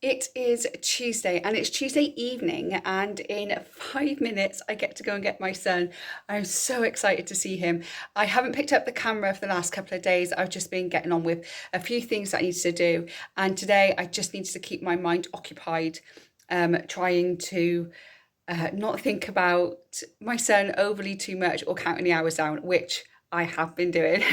It is Tuesday and it's Tuesday evening, and in 5 minutes I get to go and get my son. I'm so excited to see him. I haven't picked up the camera for the last couple of days. I've just been getting on with a few things that I needed to do, and today I just needed to keep my mind occupied, trying to not think about my son overly too much or counting the hours down, which I have been doing.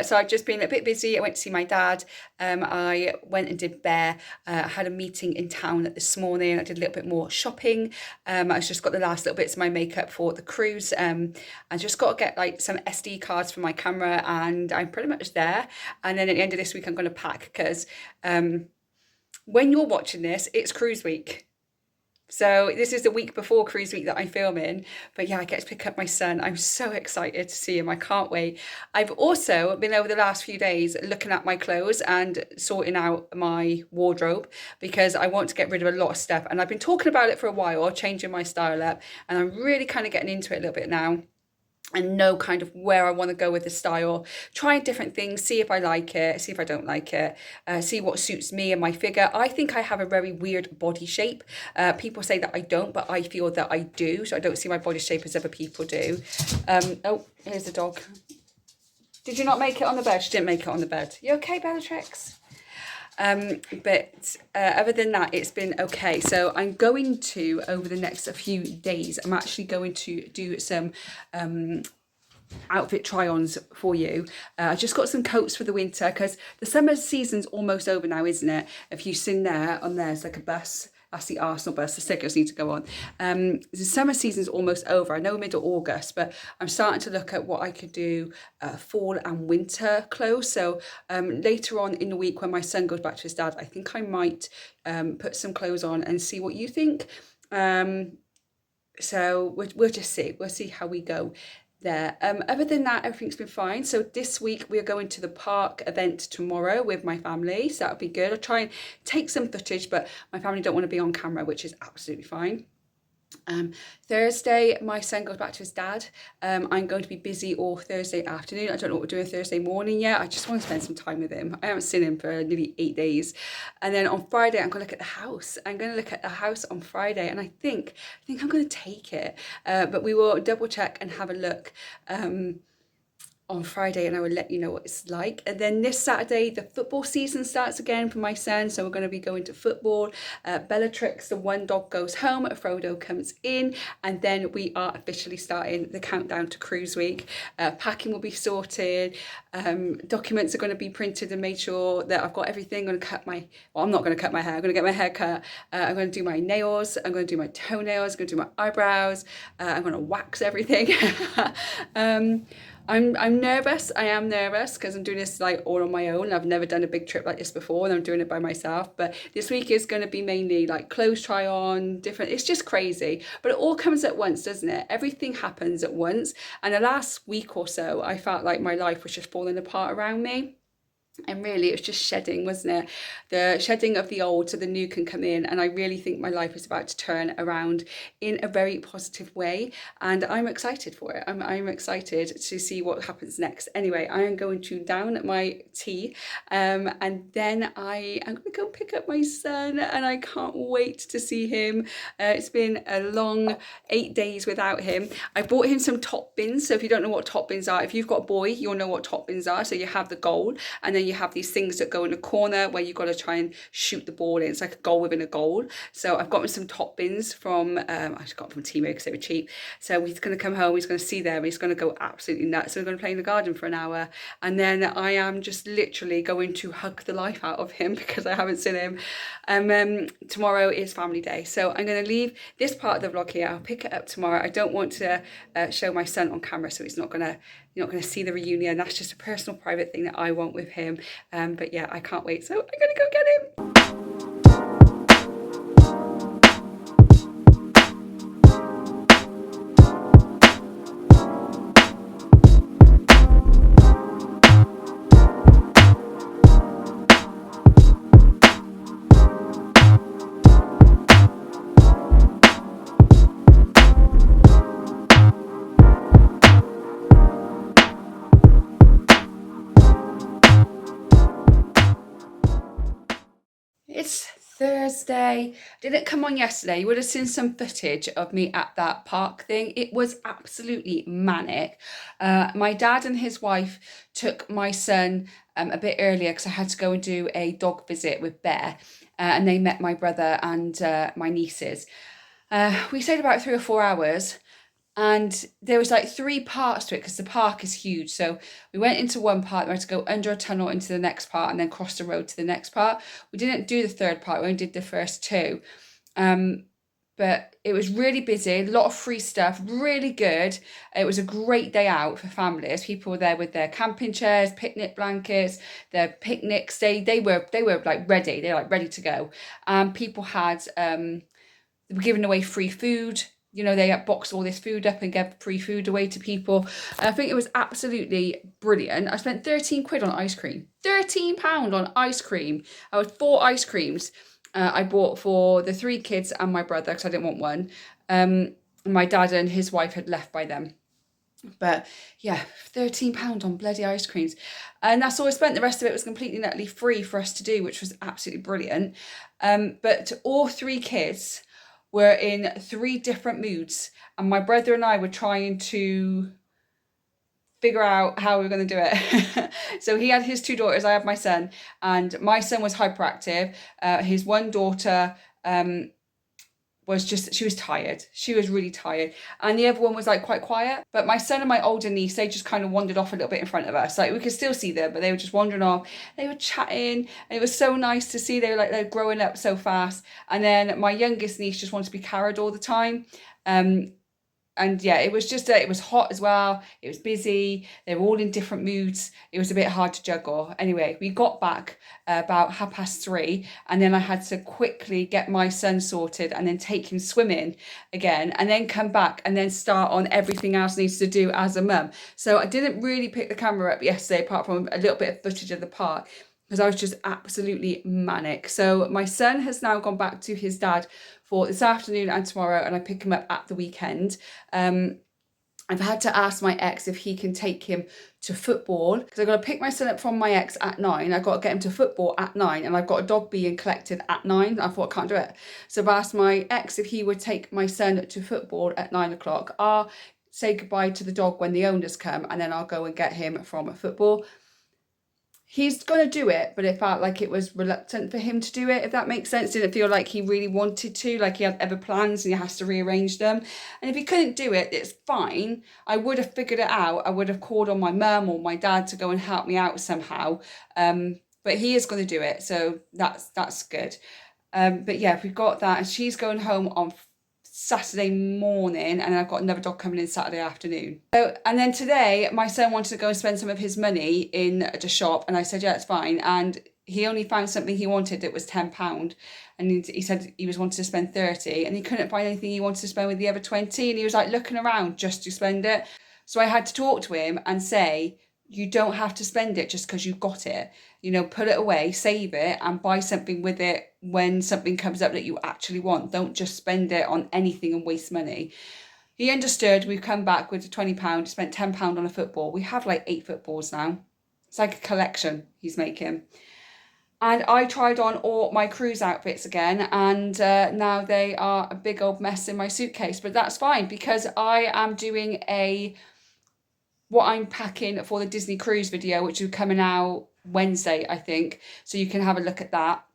So I've just been a bit busy. I went to see my dad. I went and did Bear. I had a meeting in town this morning. I did a little bit more shopping. I just got the last little bits of my makeup for the cruise. I just got to get like some SD cards for my camera, and I'm pretty much there. And then at the end of this week, I'm going to pack because when you're watching this, it's cruise week. So this is the week before cruise week that I'm filming, but yeah, I get to pick up my son. I'm so excited to see him. I can't wait. I've also been over the last few days looking at my clothes and sorting out my wardrobe because I want to get rid of a lot of stuff. And I've been talking about it for a while, changing my style up, and I'm really kind of getting into it a little bit now and know kind of where I want to go with the style, trying different things, see if I like it, see if I don't like it, see what suits me and my figure. I think I have a very weird body shape. People say that I don't, but I feel that I do. So I don't see my body shape as other people do. Oh, here's the dog. Did you not make it on the bed? She didn't make it on the bed. You okay, Bellatrix? But other than that, it's been okay. So I'm going to, over the next few days, I'm actually going to do some outfit try-ons for you. I just got some coats for the winter because the summer season's almost over now, isn't it? If you've seen there's like a bus. That's the Arsenal bus. The stickers need to go on. The summer season's almost over. I know middle August, but I'm starting to look at what I could do fall and winter clothes. So later on in the week when my son goes back to his dad, I think I might put some clothes on and see what you think. So we'll just see. We'll see how we go there. Other than that, everything's been fine. So this week we are going to the park event tomorrow with my family, so that'll be good. I'll try and take some footage, but my family don't want to be on camera, which is absolutely fine. Thursday my son goes back to his dad. I'm going to be busy all Thursday afternoon. I don't know what we're doing Thursday morning yet. I just want to spend some time with him. I haven't seen him for nearly 8 days. And then on Friday I'm going to look at the house. I'm going to look at the house on Friday, and I think I'm going to take it, but we will double check and have a look on Friday, and I will let you know what it's like. And then this Saturday the football season starts again for my son, so we're going to be going to football. Bellatrix, the one dog, goes home, Frodo comes in, and then we are officially starting the countdown to cruise week. Packing will be sorted, documents are going to be printed and made sure that I've got everything. I'm not going to cut my hair. I'm going to get my hair cut. I'm going to do my nails, I'm going to do my toenails, I'm going to do my eyebrows, I'm going to wax everything. I'm nervous. I am nervous because I'm doing this like all on my own. I've never done a big trip like this before, and I'm doing it by myself. But this week is going to be mainly like clothes try on, different. It's just crazy, but it all comes at once, doesn't it? Everything happens at once. And the last week or so, I felt like my life was just falling apart around me. And really, it was just shedding, wasn't it? The shedding of the old so the new can come in. And I really think my life is about to turn around in a very positive way. And I'm excited for it. I'm excited to see what happens next. Anyway, I am going to down my tea. And then I am going to go pick up my son. And I can't wait to see him. It's been a long 8 days without him. I bought him some top bins. So if you don't know what top bins are, if you've got a boy, you'll know what top bins are. So you have the goal, and then you have these things that go in the corner where you've got to try and shoot the ball in. It's like a goal within a goal. So I've gotten some top bins from, I just got them from Timo because they were cheap. So he's going to come home, he's going to see them, he's going to go absolutely nuts. So we're going to play in the garden for an hour. And then I am just literally going to hug the life out of him because I haven't seen him. Tomorrow is family day. So I'm going to leave this part of the vlog here. I'll pick it up tomorrow. I don't want to show my son on camera, so he's not going to you're not going to see the reunion. That's just a personal, private thing that I want with him. But yeah, I can't wait. So I'm going to go get him. Thursday. Didn't come on yesterday. You would have seen some footage of me at that park thing. It was absolutely manic. My dad and his wife took my son a bit earlier because I had to go and do a dog visit with Bear, and they met my brother and my nieces. We stayed about 3 or 4 hours. And there was like three parts to it because the park is huge. So we went into one part, we had to go under a tunnel into the next part and then cross the road to the next part. We didn't do the third part, we only did the first two. But it was really busy, a lot of free stuff, really good. It was a great day out for families. People were there with their camping chairs, picnic blankets, their picnics. They were like ready. They're like ready to go. People had they were giving away free food. You know, they boxed all this food up and gave free food away to people. I think it was absolutely brilliant. I spent 13 quid on ice cream. £13 on ice cream. I was 4 ice creams I bought for the 3 kids and my brother because I didn't want one. My dad and his wife had left by then. But yeah, £13 on bloody ice creams. And that's all I spent. The rest of it was completely and utterly free for us to do, which was absolutely brilliant. But all 3 kids were in 3 different moods, and my brother and I were trying to figure out how we were going to do it. So he had his 2 daughters, I had my son, and my son was hyperactive. His one daughter she was tired. She was really tired. And the other one was like quite quiet. But my son and my older niece, they just kind of wandered off a little bit in front of us. Like we could still see them, but they were just wandering off. They were chatting. And it was so nice to see. They were like, they're growing up so fast. And then my youngest niece just wanted to be carried all the time. And yeah, it was just, it was hot as well. It was busy. They were all in different moods. It was a bit hard to juggle. Anyway, we got back about 3:30, and then I had to quickly get my son sorted and then take him swimming again, and then come back and then start on everything else needs to do as a mum. So I didn't really pick the camera up yesterday, apart from a little bit of footage of the park, because I was just absolutely manic. So my son has now gone back to his dad for this afternoon and tomorrow, and I pick him up at the weekend. I've had to ask my ex if he can take him to football, because I've got to pick my son up from my ex at 9. I've got to get him to football at 9, and I've got a dog being collected at 9. I thought I can't do it. So I've asked my ex if he would take my son to football at 9 o'clock. I'll say goodbye to the dog when the owners come, and then I'll go and get him from football. He's going to do it, but it felt like it was reluctant for him to do it, if that makes sense. Didn't feel like he really wanted to, like he had other plans and he has to rearrange them. And if he couldn't do it, it's fine. I would have figured it out. I would have called on my mum or my dad to go and help me out somehow. But he is going to do it, so that's good. But yeah, we've got that, and she's going home on Saturday morning, and I've got another dog coming in Saturday afternoon. So, and then today my son wanted to go and spend some of his money in the shop, and I said yeah, it's fine. And he only found something he wanted that was £10, and he said he was wanting to spend 30, and he couldn't find anything he wanted to spend with the other 20, and he was like looking around just to spend it. So I had to talk to him and say, you don't have to spend it just because you've got it. You know, put it away, save it, and buy something with it when something comes up that you actually want. Don't just spend it on anything and waste money. He understood. We've come back with £20, spent £10 on a football. We have like 8 footballs now. It's like a collection he's making. And I tried on all my cruise outfits again, and now they are a big old mess in my suitcase. But that's fine, because I am doing what I'm packing for the Disney cruise video, which is coming out Wednesday, I think. So you can have a look at that.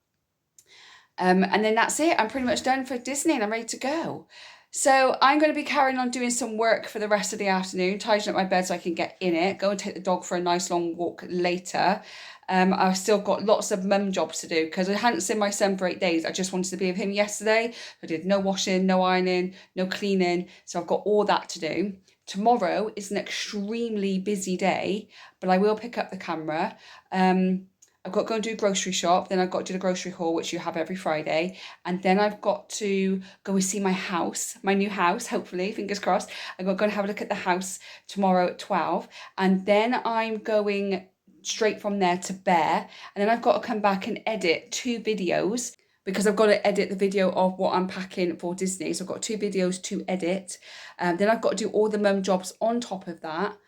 And then that's it. I'm pretty much done for Disney and I'm ready to go. So I'm going to be carrying on doing some work for the rest of the afternoon, tidying up my bed so I can get in it, go and take the dog for a nice long walk later. I've still got lots of mum jobs to do, because I hadn't seen my son for 8 days. I just wanted to be with him yesterday. I did no washing, no ironing, no cleaning. So I've got all that to do. Tomorrow is an extremely busy day, but I will pick up the camera. I've got to go and do a grocery shop. Then I've got to do the grocery haul, which you have every Friday. And then I've got to go and see my house, my new house, hopefully, fingers crossed. I'm going to have a look at the house tomorrow at 12. And then I'm going straight from there to Bear. And then I've got to come back and edit 2 videos, because I've got to edit the video of what I'm packing for Disney. So I've got 2 videos to edit. Then I've got to do all the mum jobs on top of that.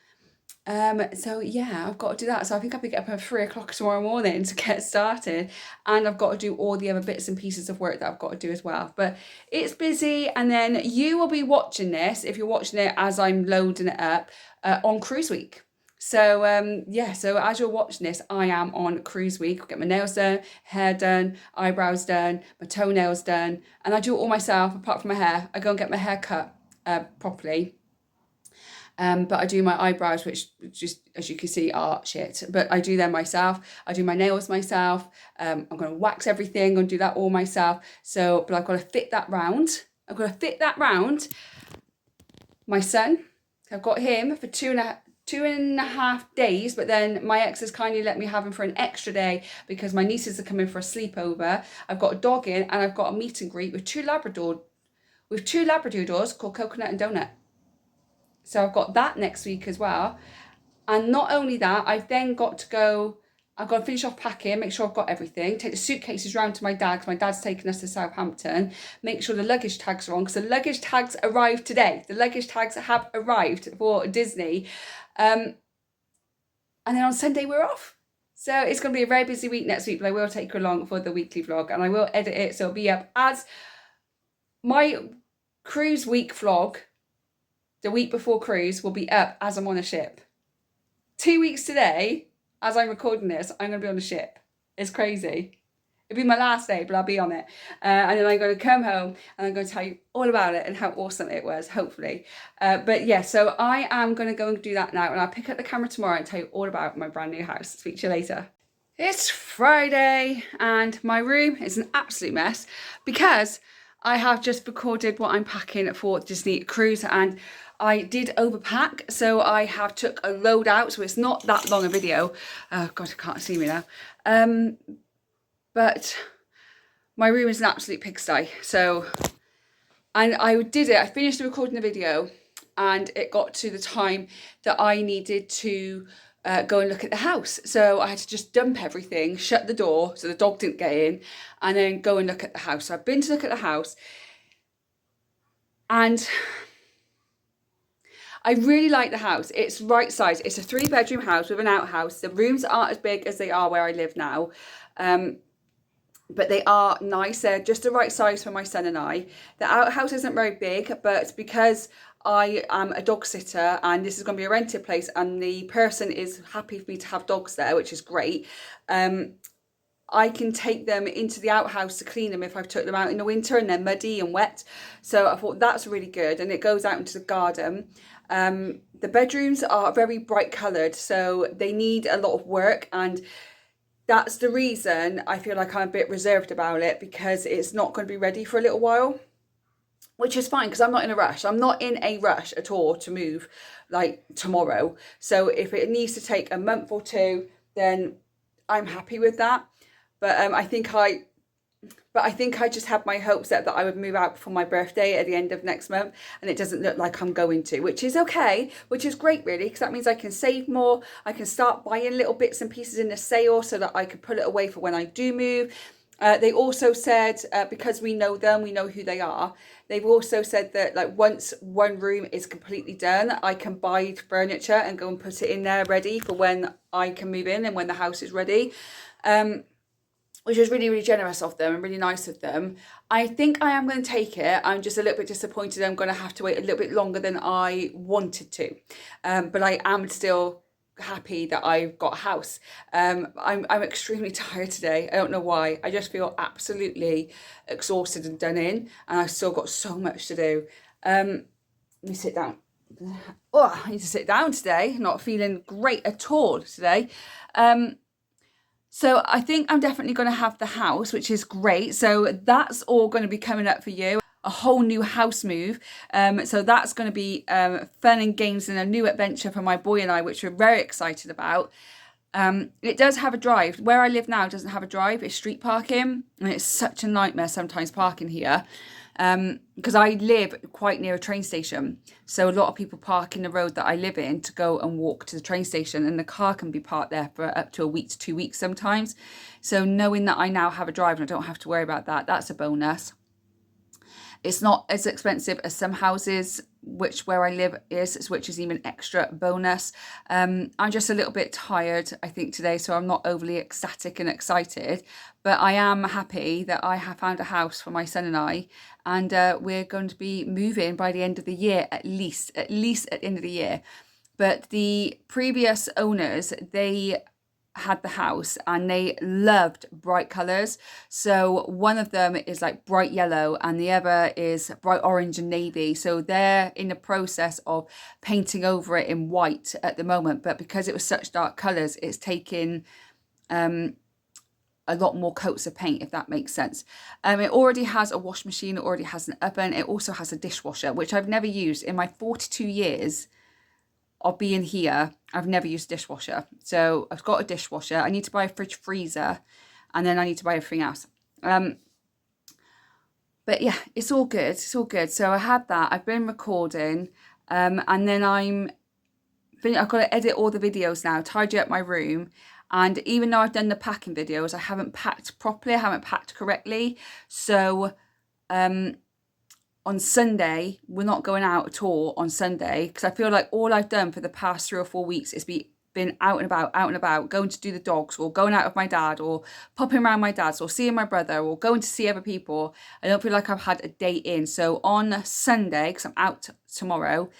So yeah, I've got to do that. So I think I'll be getting up at 3 o'clock tomorrow morning to get started, and I've got to do all the other bits and pieces of work that I've got to do as well. But it's busy, and then you will be watching this, if you're watching it as I'm loading it up, on cruise week. So yeah, so as you're watching this, I am on cruise week. I get my nails done, hair done, eyebrows done, my toenails done, and I do it all myself apart from my hair. I go and get my hair cut properly. But I do my eyebrows, which just, as you can see, are shit. But I do them myself. I do my nails myself. I'm going to wax everything. I'm going to do that all myself. So, but I've got to fit that round. I've got to fit that round my son. I've got him for two and a half days, but then my ex has kindly let me have him for an extra day because my nieces are coming for a sleepover. I've got a dog in, and I've got a meet and greet with two Labradoodles called Coconut and Donut. So I've got that next week as well. And not only that, I've got to finish off packing, make sure I've got everything, take the suitcases round to my dad, because my dad's taking us to Southampton, make sure the luggage tags are on, because the luggage tags arrived today. The luggage tags have arrived for Disney. And then on Sunday we're off. So it's going to be a very busy week next week, but I will take you along for the weekly vlog, and I will edit it so it'll be up as my cruise week vlog. The week before cruise will be up as I'm on a ship. 2 weeks today, as I'm recording this, I'm going to be on a ship. It's crazy. It'll be my last day, but I'll be on it. And then I'm going to come home and I'm going to tell you all about it and how awesome it was, hopefully. But yeah, so I am going to go and do that now, and I'll pick up the camera tomorrow and tell you all about my brand new house. Speak to you later. It's Friday and my room is an absolute mess because I have just recorded what I'm packing for Disney Cruise, and I did overpack, so I have took a load out, so it's not that long a video. Oh God, I can't see me now. But my room is an absolute pigsty. So, and I did it, I finished the recording the video, and it got to the time that I needed to go and look at the house. So I had to just dump everything, shut the door so the dog didn't get in, and then go and look at the house. So I've been to look at the house, and I really like the house. It's right size. It's a 3-bedroom house with an outhouse. The rooms aren't as big as they are where I live now. But they are nice. They're just the right size for my son and I. The outhouse isn't very big, but because I am a dog sitter and this is going to be a rented place and the person is happy for me to have dogs there, which is great, I can take them into the outhouse to clean them if I've took them out in the winter and they're muddy and wet. So I thought that's really good, and it goes out into the garden. The bedrooms are very bright coloured, so they need a lot of work, and that's the reason I feel like I'm a bit reserved about it, because it's not going to be ready for a little while, which is fine because I'm not in a rush. I'm not in a rush at all to move like tomorrow. So if it needs to take a month or two, then I'm happy with that. But I think I just had my hopes up that I would move out before my birthday at the end of next month, and it doesn't look like I'm going to, which is okay, which is great really, because that means I can save more. I can start buying little bits and pieces in the sale so that I can put it away for when I do move. They also said, because we know them, we know who they are, they've also said that like once one room is completely done, I can buy furniture and go and put it in there ready for when I can move in and when the house is ready. Which was really, really generous of them and really nice of them. I think I am going to take it. I'm just a little bit disappointed I'm going to have to wait a little bit longer than I wanted to. But I am still happy that I've got a house. I'm extremely tired today. I don't know why. I just feel absolutely exhausted and done in, and I've still got so much to do. Let me sit down. Oh, I need to sit down today. Not feeling great at all today. So I think I'm definitely going to have the house, which is great. So that's all going to be coming up for you. A whole new house move. So that's going to be fun and games and a new adventure for my boy and I, which we're very excited about. It does have a drive. Where I live now doesn't have a drive. It's street parking, and it's such a nightmare sometimes parking here. Because I live quite near a train station, so a lot of people park in the road that I live in to go and walk to the train station, and the car can be parked there for up to a week to 2 weeks sometimes. So knowing that I now have a drive and I don't have to worry about that, that's a bonus. It's not as expensive as some houses, where I live is, which is even extra bonus. I'm just a little bit tired, I think, today, so I'm not overly ecstatic and excited. But I am happy that I have found a house for my son and I, and we're going to be moving by the end of the year, at least at the end of the year. But the previous owners, they had the house and they loved bright colours. So one of them is like bright yellow and the other is bright orange and navy. So they're in the process of painting over it in white at the moment. But because it was such dark colours, it's taken a lot more coats of paint, if that makes sense. It already has a wash machine, it already has an oven, it also has a dishwasher, which I've never used in my 42 years of being here. I've never used a dishwasher. So I've got a dishwasher. I need to buy a fridge freezer, and then I need to buy everything else. But yeah, it's all good. It's all good. So I had that. I've been recording, and then I've got to edit all the videos now, tidy up my room. And even though I've done the packing videos, I haven't packed properly. I haven't packed correctly. So on Sunday, we're not going out at all on Sunday, because I feel like all I've done for the past 3 or 4 weeks is been out and about, going to do the dogs, or going out with my dad, or popping around my dad's, or seeing my brother, or going to see other people. I don't feel like I've had a day in. So on Sunday, because I'm out tomorrow,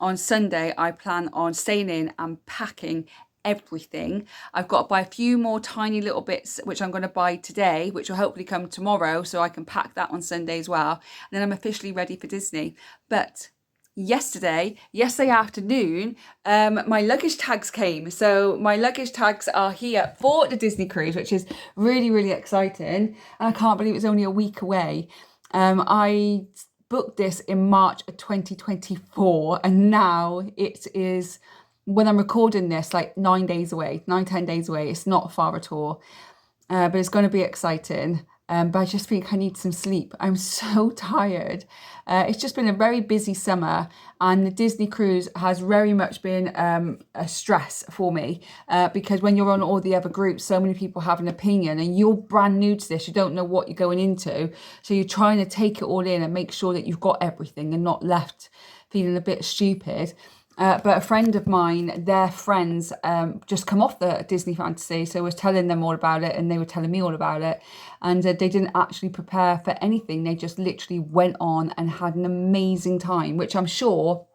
on Sunday, I plan on staying in and packing everything. I've got to buy a few more tiny little bits, which I'm going to buy today, which will hopefully come tomorrow, so I can pack that on Sunday as well. And then I'm officially ready for Disney. But yesterday afternoon, my luggage tags came. So my luggage tags are here for the Disney cruise, which is really, really exciting. And I can't believe it's only a week away. I booked this in March of 2024, and now it is, when I'm recording this, like 10 days away. It's not far at all, but it's going to be exciting. But I just think I need some sleep. I'm so tired. It's just been a very busy summer, and the Disney cruise has very much been a stress for me, because when you're on all the other groups, so many people have an opinion, and you're brand new to this. You don't know what you're going into. So you're trying to take it all in and make sure that you've got everything and not left feeling a bit stupid. But a friend of mine, their friends just come off the Disney Fantasy, so I was telling them all about it, and they were telling me all about it, and they didn't actually prepare for anything. They just literally went on and had an amazing time, which I'm sure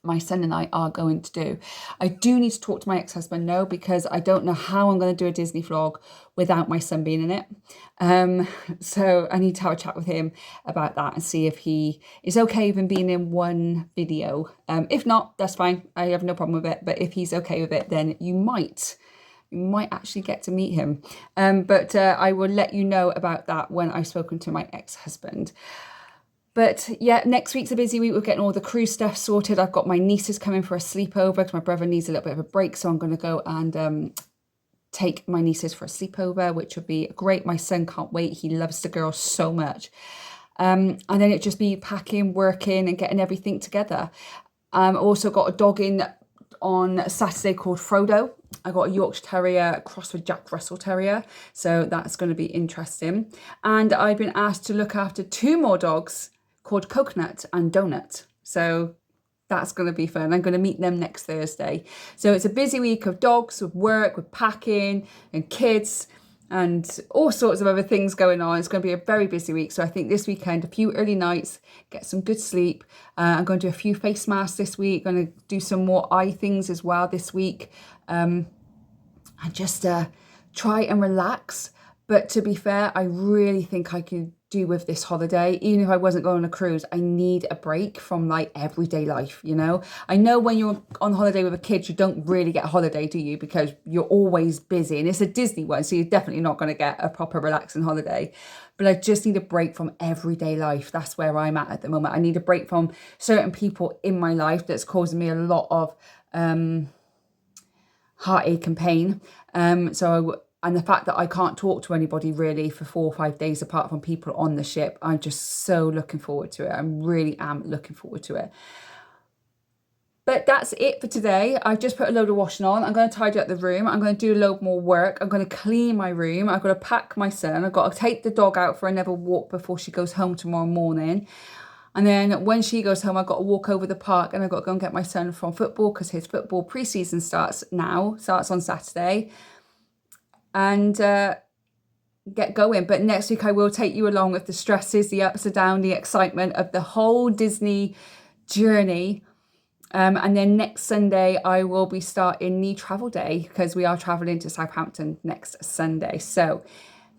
my son and I are going to do. I do need to talk to my ex-husband now, because I don't know how I'm going to do a Disney vlog without my son being in it. So I need to have a chat with him about that and see if he is okay with him being in one video. If not, that's fine. I have no problem with it. But if he's okay with it, then you might actually get to meet him. But I will let you know about that when I've spoken to my ex-husband. But yeah, next week's a busy week. We're getting all the cruise stuff sorted. I've got my nieces coming for a sleepover because my brother needs a little bit of a break. So I'm going to go and take my nieces for a sleepover, which will be great. My son can't wait. He loves the girls so much. And then it'd just be packing, working and getting everything together. Also got a dog in on Saturday called Frodo. I got a Yorkshire Terrier crossed with Jack Russell Terrier. So that's going to be interesting. And I've been asked to look after 2 more dogs called Coconut and Donut. So that's going to be fun. I'm going to meet them next Thursday. So it's a busy week of dogs, with work, with packing and kids and all sorts of other things going on. It's going to be a very busy week. So I think this weekend, a few early nights, get some good sleep. I'm going to do a few face masks this week. I'm going to do some more eye things as well this week. And just try and relax. But to be fair, I really think I could do with this holiday. Even if I wasn't going on a cruise, I need a break from like everyday life, you know? I know when you're on holiday with a kid, you don't really get a holiday, do you? Because you're always busy, and it's a Disney one, so you're definitely not going to get a proper relaxing holiday. But I just need a break from everyday life. That's where I'm at the moment. I need a break from certain people in my life that's causing me a lot of heartache and pain. And the fact that I can't talk to anybody really for 4 or 5 days apart from people on the ship, I'm just so looking forward to it. I really am looking forward to it. But that's it for today. I've just put a load of washing on. I'm going to tidy up the room. I'm going to do a load more work. I'm going to clean my room. I've got to pack my son. I've got to take the dog out for another walk before she goes home tomorrow morning. And then when she goes home, I've got to walk over the park and I've got to go and get my son from football because his football pre-season starts on Saturday. And get going. But next week I will take you along with the stresses, the ups and downs, the excitement of the whole Disney journey. And then next Sunday, I will be starting the travel day because we are traveling to Southampton next Sunday. So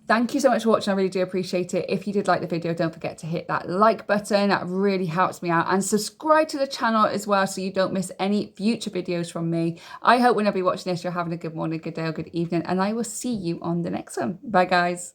thank you so much for watching. I really do appreciate it. If you did like the video, don't forget to hit that like button. That really helps me out. And subscribe to the channel as well so you don't miss any future videos from me. I hope whenever you're watching this, you're having a good morning, good day, or good evening. And I will see you on the next one. Bye, guys.